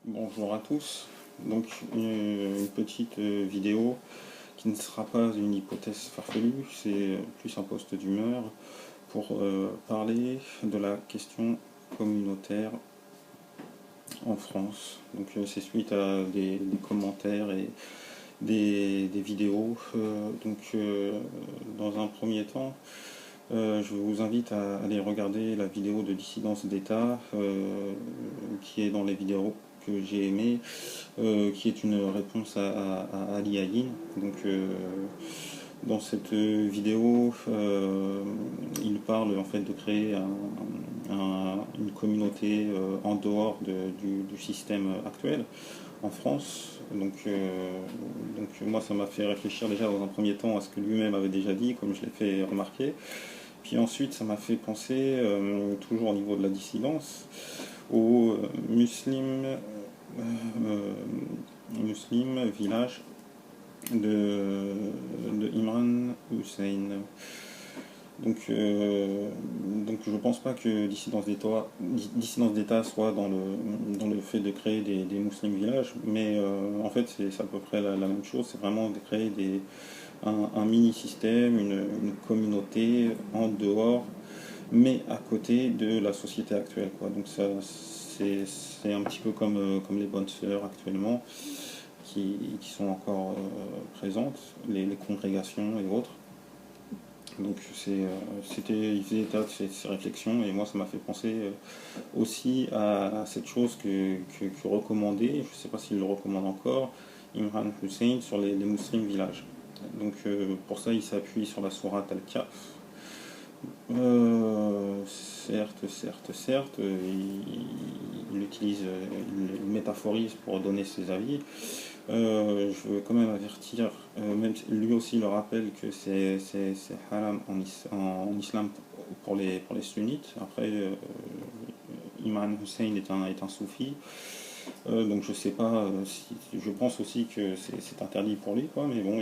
Bonjour à tous. Donc une petite vidéo qui ne sera pas une hypothèse farfelue, c'est plus un post d'humeur pour parler de la question communautaire en France. Donc c'est suite à des commentaires et des vidéos. Dans un premier temps, je vous invite à aller regarder la vidéo de dissidence d'État qui est dans les vidéos que j'ai aimé, qui est une réponse à Ali Ayin. Dans cette vidéo, il parle en fait de créer une communauté en dehors du système actuel en France. Moi, ça m'a fait réfléchir déjà dans un premier temps à ce que lui-même avait déjà dit, comme je l'ai fait remarquer. Puis ensuite, ça m'a fait penser, toujours au niveau de la dissidence, au euh, muslim village de Imran Hussein. Donc je pense pas que dissidence d'État soit dans le fait de créer des Muslim villages, mais en fait c'est à peu près la même chose, c'est vraiment de créer un mini-système, une communauté en dehors, mais à côté de la société actuelle, quoi. Donc ça, c'est un petit peu comme les bonnes sœurs actuellement, qui sont encore présentes, les congrégations et autres. Il faisait état de ces réflexions et moi ça m'a fait penser aussi à cette chose que recommandait, je ne sais pas s'il le recommande encore, Imran Hussein sur les Muslim villages. Pour ça il s'appuie sur la sourate Al-Kahf. Il utilise, il métaphorise pour donner ses avis. Je veux quand même avertir, même si lui aussi le rappelle que c'est haram en islam pour les sunnites. Après, Imran Hussein est un soufi, donc je sais pas, je pense aussi que c'est interdit pour lui, quoi, mais bon,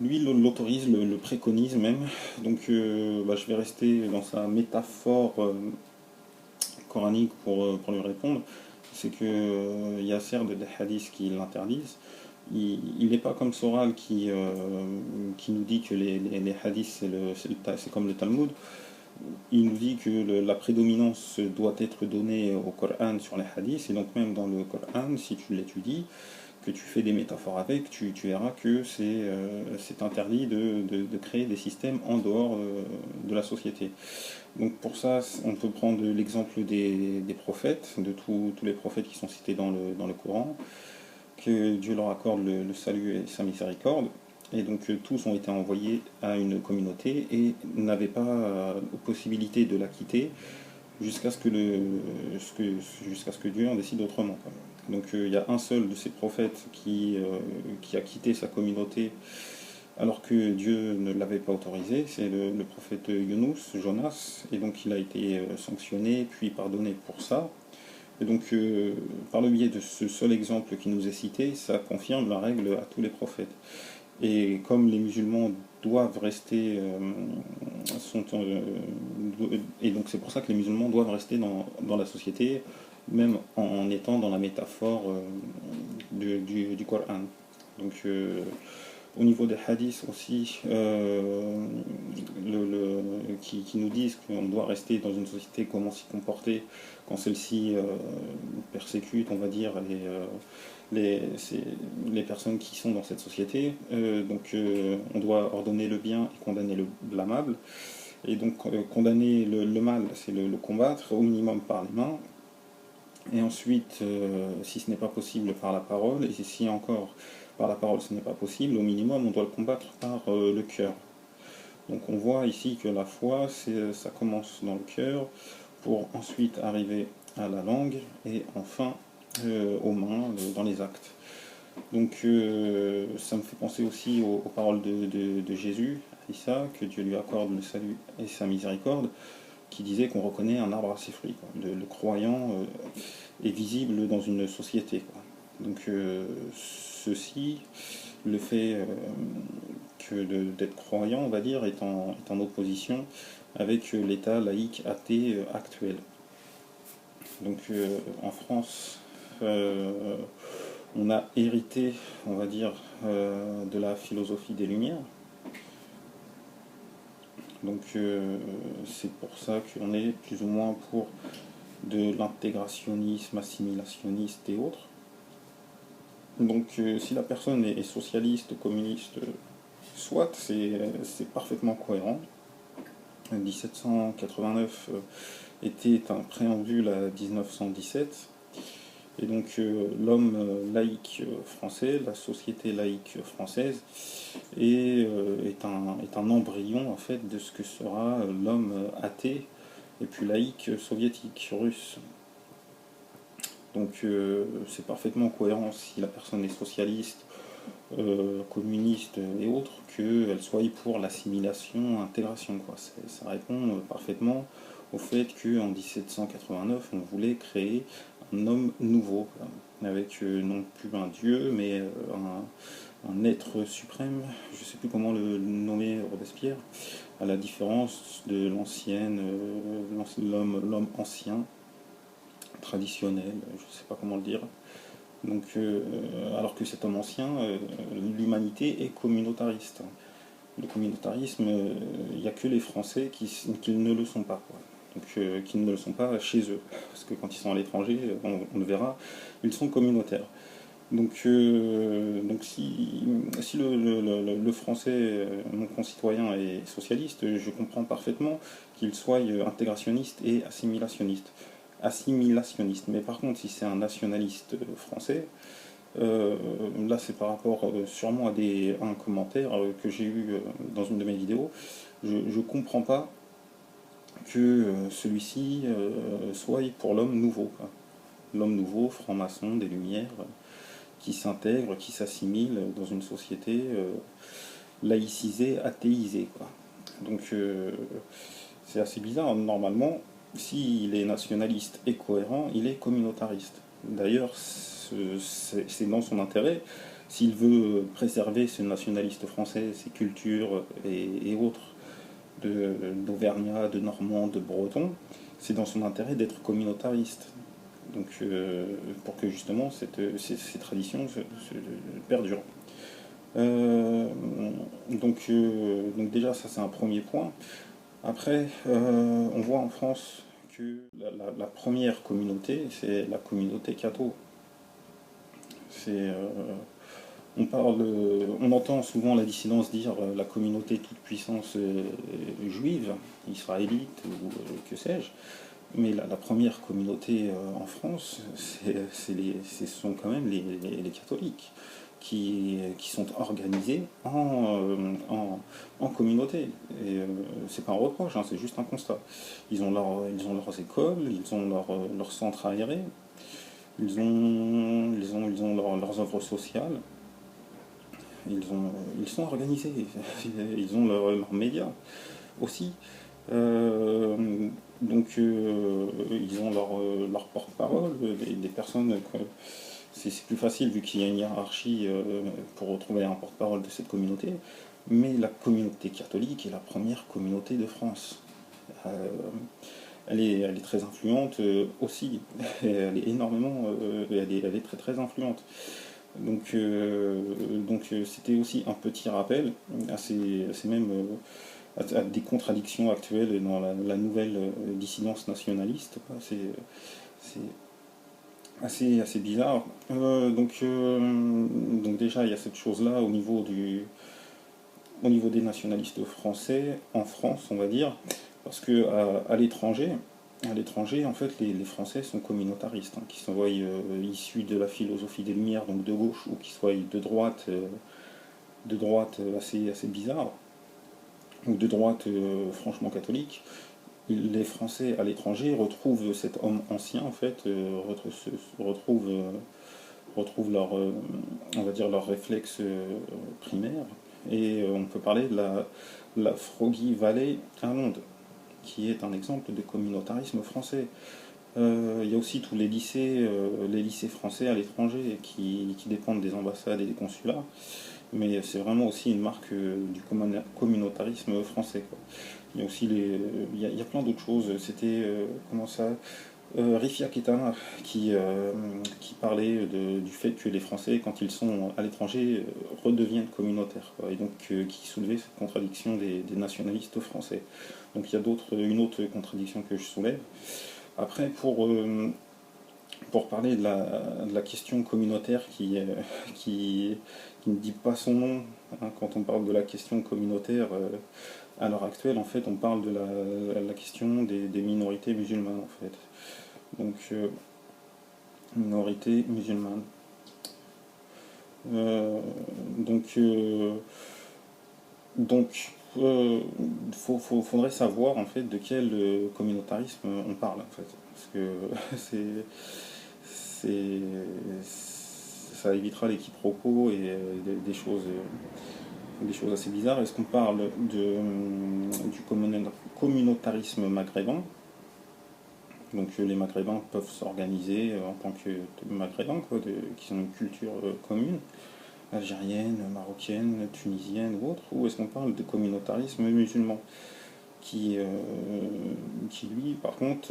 lui l'autorise, le préconise même. Je vais rester dans sa métaphore coranique pour lui répondre. C'est que il y a certes des hadiths qui l'interdisent. Il n'est pas comme Soral qui nous dit que les hadiths c'est comme le Talmud. Il nous dit que la prédominance doit être donnée au Coran sur les hadiths, et donc même dans le Coran, si tu l'étudies, que tu fais des métaphores avec, tu verras que c'est interdit de créer des systèmes en dehors de la société. Donc pour ça, on peut prendre l'exemple des prophètes, de tous les prophètes qui sont cités dans le Coran, que Dieu leur accorde le salut et sa miséricorde. Et donc tous ont été envoyés à une communauté et n'avaient pas possibilité de la quitter jusqu'à jusqu'à ce que Dieu en décide autrement, quoi. Il y a un seul de ces prophètes qui a quitté sa communauté alors que Dieu ne l'avait pas autorisé, c'est le prophète Yunus, Jonas, et donc il a été sanctionné puis pardonné pour ça. Et par le biais de ce seul exemple qui nous est cité, ça confirme la règle à tous les prophètes. Et comme les musulmans doivent rester, et donc c'est pour ça que les musulmans doivent rester dans la société, même en étant dans la métaphore du Coran. Donc au niveau des hadiths aussi, qui nous disent qu'on doit rester dans une société, comment s'y comporter quand celle-ci persécute, on va dire, les personnes qui sont dans cette société. On doit ordonner le bien et condamner le blâmable. Et donc condamner le mal, c'est le combattre, au minimum par les mains. Et ensuite, si ce n'est pas possible, par la parole. Et si encore par la parole ce n'est pas possible, au minimum on doit le combattre par le cœur. Donc on voit ici que la foi, ça commence dans le cœur pour ensuite arriver à la langue et enfin aux mains, dans les actes. Ça me fait penser aussi aux paroles de Jésus, Issa, que Dieu lui accorde le salut et sa miséricorde, qui disait qu'on reconnaît un arbre à ses fruits, quoi. Le croyant est visible dans une société, quoi. Ceci, le fait d'être croyant, on va dire, est en opposition avec l'état laïque athée actuel. Donc en France, on a hérité, on va dire, de la philosophie des Lumières. Donc c'est pour ça qu'on est plus ou moins pour de l'intégrationnisme, assimilationniste et autres. Donc si la personne est socialiste, communiste, soit, c'est parfaitement cohérent. 1789 était un préambule à 1917. Et donc l'homme laïque français, la société laïque française, est un embryon en fait de ce que sera l'homme athée et puis laïque soviétique, russe. Donc c'est parfaitement cohérent si la personne est socialiste, communiste et autres, qu'elle soit pour l'assimilation, intégration, quoi. Ça répond parfaitement au fait qu'en 1789, on voulait créer un homme nouveau, quoi, avec non plus un dieu, mais un être suprême, je ne sais plus comment le nommer Robespierre, à la différence de l'homme ancien, traditionnel, je ne sais pas comment le dire. Donc, alors que cet homme ancien, l'humanité est communautariste. Le communautarisme, il n'y a que les Français qui ne le sont pas, quoi. Donc, qui ne le sont pas chez eux. Parce que quand ils sont à l'étranger, on le verra, ils sont communautaires. Donc si le français, mon concitoyen, est socialiste, je comprends parfaitement qu'il soit intégrationniste et assimilationniste. Assimilationniste. Mais par contre, si c'est un nationaliste français, là c'est par rapport sûrement à un commentaire que j'ai eu dans une de mes vidéos, je ne comprends pas que celui-ci soit pour l'homme nouveau, quoi. L'homme nouveau, franc-maçon, des Lumières, qui s'intègre, qui s'assimile dans une société laïcisée, athéisée, quoi. Donc c'est assez bizarre. Normalement, s'il est nationaliste et cohérent, il est communautariste. D'ailleurs, c'est dans son intérêt. S'il veut préserver ce nationaliste français, ses cultures et autres, d'Auvergnat, de Normand, de Breton, c'est dans son intérêt d'être communautariste. Donc, pour que justement ces traditions se perdurent. Euh, donc déjà, ça c'est un premier point. Après, on voit en France que la première communauté, c'est la communauté catho. C'est, on entend souvent la dissidence dire la communauté toute puissance juive, israélite ou que sais-je. Mais la première communauté en France, ce sont quand même les catholiques qui sont organisés en communauté. Et c'est pas un reproche, hein, c'est juste un constat. Ils ont leurs écoles, ils ont leurs centres aérés, ils ont leurs œuvres sociales, ils sont organisés, ils ont leurs médias aussi. Euh, ils ont leur porte-parole, des personnes que c'est plus facile vu qu'il y a une hiérarchie pour retrouver un porte-parole de cette communauté. Mais la communauté catholique est la première communauté de France. Euh, elle est très influente aussi. Elle est énormément, elle est très très influente. C'était aussi un petit rappel à ces mêmes à des contradictions actuelles dans la nouvelle dissidence nationaliste, quoi. C'est assez bizarre. Donc déjà, il y a cette chose-là au niveau des nationalistes français, en France, on va dire, parce que à l'étranger, en fait, les Français sont communautaristes, hein, qu'ils soient issus de la philosophie des Lumières, donc de gauche, ou qu'ils soient de droite assez bizarre, ou de droite franchement catholique. Les Français à l'étranger retrouvent cet homme ancien, en fait, retrouvent leur, on va dire, leur réflexe primaire. Et on peut parler de la Froggy Valley à Londres, qui est un exemple de communautarisme français. Il y a aussi tous les lycées français à l'étranger qui dépendent des ambassades et des consulats, mais c'est vraiment aussi une marque du communautarisme français, quoi. Il y a aussi il y a plein d'autres choses. C'était comment ça? Rifia Ketama qui parlait du fait que les Français, quand ils sont à l'étranger, redeviennent communautaires, quoi, et donc qui soulevait cette contradiction des nationalistes français. Donc il y a une autre contradiction que je soulève. Après, pour parler de la question communautaire qui ne dit pas son nom, hein, quand on parle de la question communautaire à l'heure actuelle, en fait, on parle de la question des minorités musulmanes, en fait. Donc, minorité musulmane. Euh, donc, euh, donc, faudrait savoir en fait de quel communautarisme on parle en fait, parce que c'est, ça évitera les quiproquos et des choses assez bizarres. Est-ce qu'on parle du communautarisme maghrébin? Donc les Maghrébins peuvent s'organiser en tant que Maghrébins, quoi, qui ont une culture commune, algérienne, marocaine, tunisienne ou autre, ou est-ce qu'on parle de communautarisme musulman qui, euh, qui lui par contre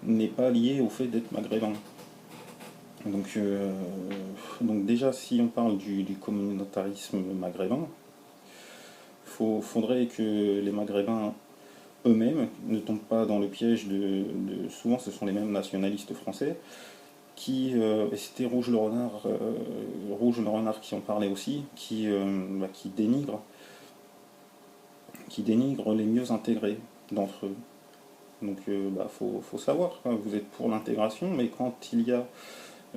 n'est pas lié au fait d'être maghrébin. Donc, euh, donc déjà si on parle du communautarisme maghrébin, faudrait que les maghrébins eux-mêmes ne tombent pas dans le piège souvent ce sont les mêmes nationalistes français et c'était Rouge le Renard qui en parlait aussi, qui dénigre les mieux intégrés d'entre eux. Donc faut savoir, hein, vous êtes pour l'intégration, mais quand il y a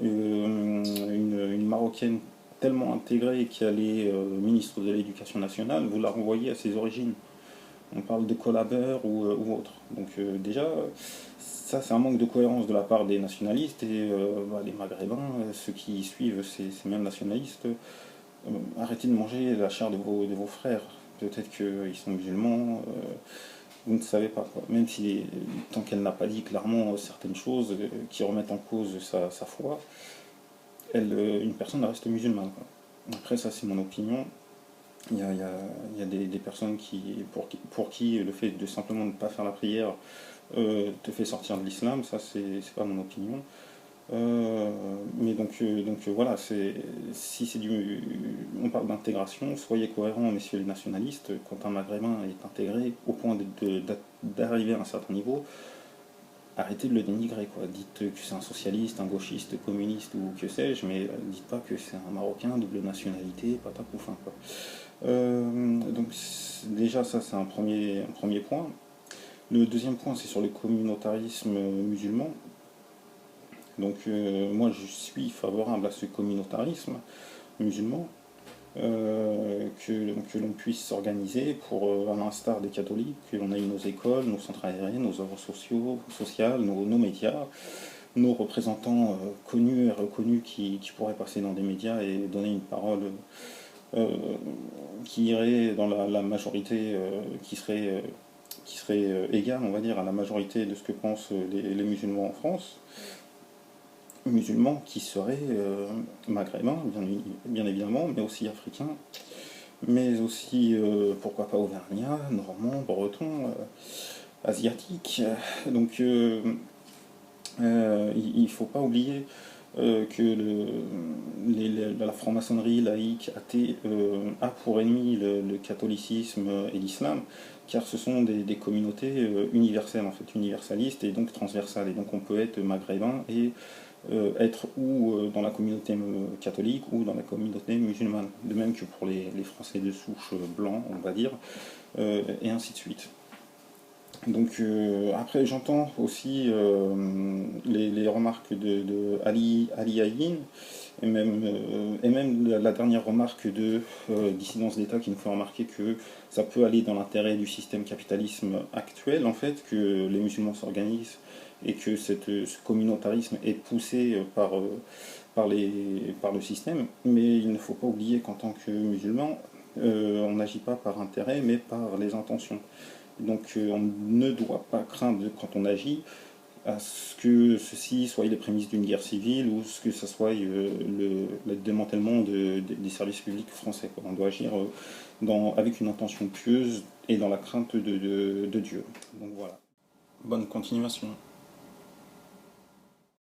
une Marocaine tellement intégrée qu'elle est ministre de l'Éducation nationale, vous la renvoyez à ses origines. On parle de collabeur ou autre. Donc déjà, ça c'est un manque de cohérence de la part des nationalistes et les Maghrébins, ceux qui suivent ces mêmes nationalistes, arrêtez de manger la chair de vos frères. Peut-être qu'ils sont musulmans, vous ne savez pas, quoi. Même si, tant qu'elle n'a pas dit clairement certaines choses qui remettent en cause sa foi, une personne reste musulmane, quoi. Après, ça c'est mon opinion. Il y a des personnes pour qui le fait de simplement ne pas faire la prière te fait sortir de l'islam, ça c'est pas mon opinion. Mais voilà, si on parle d'intégration, soyez cohérents, messieurs les nationalistes, quand un maghrébin est intégré au point d'arriver à un certain niveau, arrêtez de le dénigrer, quoi. Dites que c'est un socialiste, un gauchiste, communiste ou que sais-je, mais dites pas que c'est un marocain, double nationalité, patate ou fin, quoi. Donc déjà ça c'est un premier point. Le deuxième point c'est sur le communautarisme musulman. Donc moi je suis favorable à ce communautarisme musulman, que l'on puisse s'organiser pour, à l'instar des catholiques, que l'on ait nos écoles, nos centres aériens, nos œuvres sociales, nos médias, nos représentants connus et reconnus qui pourraient passer dans des médias et donner une parole euh, qui irait dans la majorité, qui serait égale, on va dire, à la majorité de ce que pensent les musulmans en France, musulmans qui seraient maghrébins, bien évidemment, mais aussi africains, mais aussi, pourquoi pas, auvergnats, normands, bretons, asiatiques. Donc, il ne faut pas oublier que la franc-maçonnerie laïque athée a pour ennemi le catholicisme et l'islam, car ce sont des communautés universelles, en fait, universalistes et donc transversales. Et donc on peut être maghrébin et être ou dans la communauté catholique ou dans la communauté musulmane. De même que pour les Français de souche blancs, on va dire, et ainsi de suite. Donc après j'entends aussi les remarques de Ali Haïn et même la dernière remarque de Dissidence d'État qui nous fait remarquer que ça peut aller dans l'intérêt du système capitalisme actuel en fait, que les musulmans s'organisent et que ce communautarisme est poussé par le système, mais il ne faut pas oublier qu'en tant que musulman, on n'agit pas par intérêt mais par les intentions. Donc on ne doit pas craindre quand on agit à ce que ceci soit les prémices d'une guerre civile ou ce que ce soit le démantèlement des services publics français, quoi. On doit agir avec une intention pieuse et dans la crainte de Dieu. Donc voilà. Bonne continuation.